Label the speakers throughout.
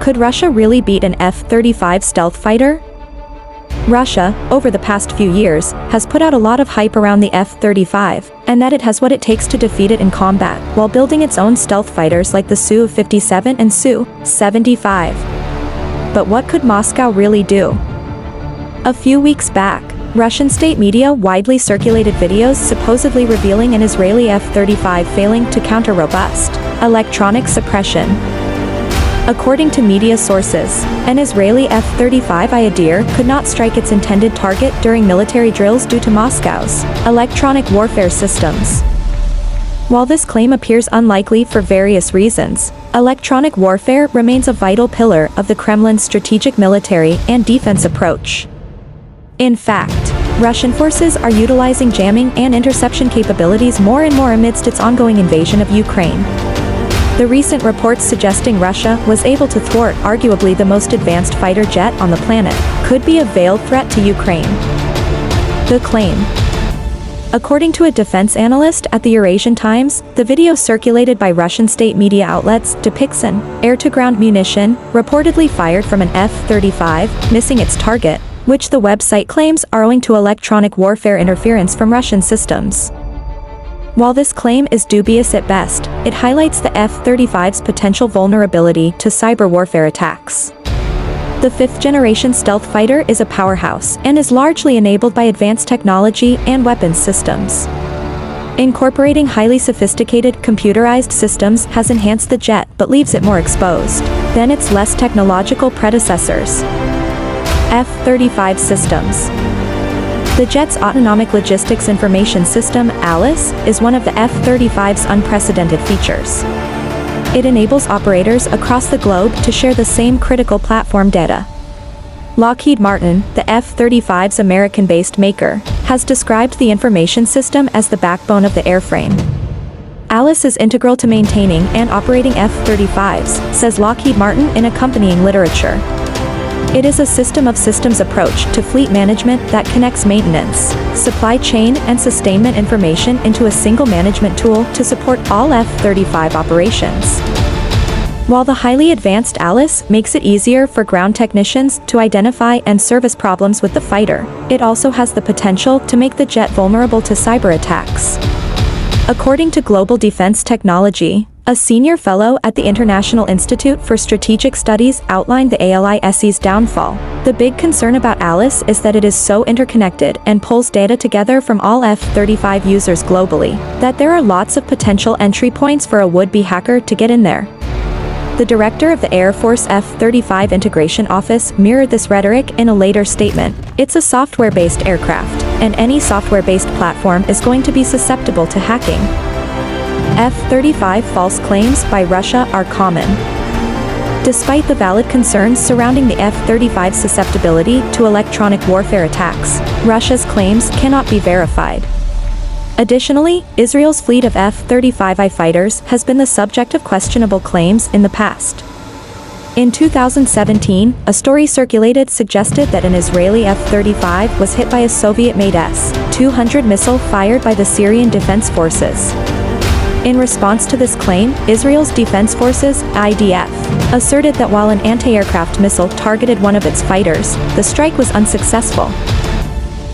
Speaker 1: Could Russia really beat an F-35 stealth fighter? Russia, over the past few years, has put out a lot of hype around the F-35, and that it has what it takes to defeat it in combat, while building its own stealth fighters like the Su-57 and Su-75. But what could Moscow really do? A few weeks back, Russian state media widely circulated videos supposedly revealing an Israeli F-35 failing to counter robust electronic suppression. According to media sources, an Israeli F-35 Iyadir could not strike its intended target during military drills due to Moscow's electronic warfare systems. While this claim appears unlikely for various reasons, electronic warfare remains a vital pillar of the Kremlin's strategic military and defense approach. In fact, Russian forces are utilizing jamming and interception capabilities more and more amidst its ongoing invasion of Ukraine. The recent reports suggesting Russia was able to thwart arguably the most advanced fighter jet on the planet could be a veiled threat to Ukraine. The claim. According to a defense analyst at the Eurasian Times, the video circulated by Russian state media outlets depicts an air-to-ground munition reportedly fired from an F-35 missing its target, which the website claims are owing to electronic warfare interference from Russian systems. While this claim is dubious at best, it highlights the F-35's potential vulnerability to cyber warfare attacks. The fifth-generation stealth fighter is a powerhouse and is largely enabled by advanced technology and weapons systems. Incorporating highly sophisticated computerized systems has enhanced the jet but leaves it more exposed than its less technological predecessors. F-35 systems. The jet's Autonomic Logistics Information System, ALIS, is one of the F-35's unprecedented features. It enables operators across the globe to share the same critical platform data. Lockheed Martin, the F-35's American-based maker, has described the information system as the backbone of the airframe. ALIS is integral to maintaining and operating F-35s, says Lockheed Martin in accompanying literature. It is a system of systems approach to fleet management that connects maintenance, supply chain and sustainment information into a single management tool to support all F-35 operations. While the highly advanced ALIS makes it easier for ground technicians to identify and service problems with the fighter, it also has the potential to make the jet vulnerable to cyber attacks. According to Global Defense Technology, a senior fellow at the International Institute for Strategic Studies outlined the ALIS's downfall. The big concern about ALIS is that it is so interconnected and pulls data together from all F-35 users globally, that there are lots of potential entry points for a would-be hacker to get in there. The director of the Air Force F-35 Integration Office mirrored this rhetoric in a later statement. It's a software-based aircraft, and any software-based platform is going to be susceptible to hacking. F-35 false claims by Russia are common. Despite the valid concerns surrounding the F-35's susceptibility to electronic warfare attacks, Russia's claims cannot be verified. Additionally, Israel's fleet of F-35I fighters has been the subject of questionable claims in the past. In 2017, a story circulated suggested that an Israeli F-35 was hit by a Soviet-made S-200 missile fired by the Syrian Defense Forces. In response to this claim, Israel's Defense Forces, IDF, asserted that while an anti-aircraft missile targeted one of its fighters, the strike was unsuccessful.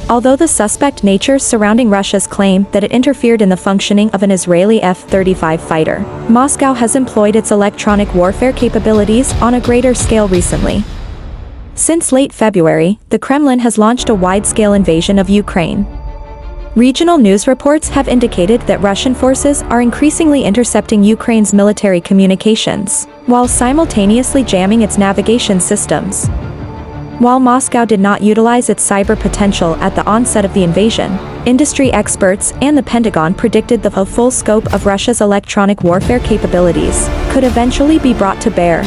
Speaker 1: Although the suspect nature surrounding Russia's claim that it interfered in the functioning of an Israeli F-35 fighter, Moscow has employed its electronic warfare capabilities on a greater scale recently. Since late February, the Kremlin has launched a wide-scale invasion of Ukraine. Regional news reports have indicated that Russian forces are increasingly intercepting Ukraine's military communications, while simultaneously jamming its navigation systems. While Moscow did not utilize its cyber potential at the onset of the invasion, industry experts and the Pentagon predicted the full scope of Russia's electronic warfare capabilities could eventually be brought to bear.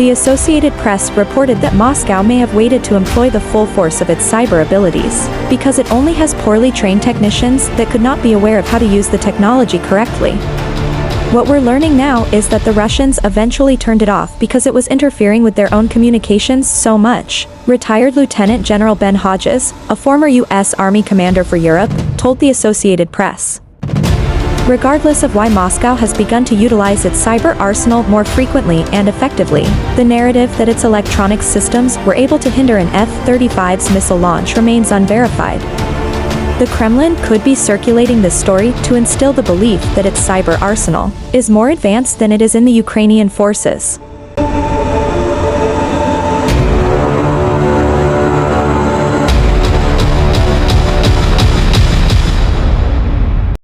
Speaker 1: The Associated Press reported that Moscow may have waited to employ the full force of its cyber abilities, because it only has poorly trained technicians that could not be aware of how to use the technology correctly. What we're learning now is that the Russians eventually turned it off because it was interfering with their own communications so much, retired Lieutenant General Ben Hodges, a former U.S. Army commander for Europe, told the Associated Press. Regardless of why Moscow has begun to utilize its cyber arsenal more frequently and effectively, the narrative that its electronic systems were able to hinder an F-35's missile launch remains unverified. The Kremlin could be circulating this story to instill the belief that its cyber arsenal is more advanced than it is in the Ukrainian forces.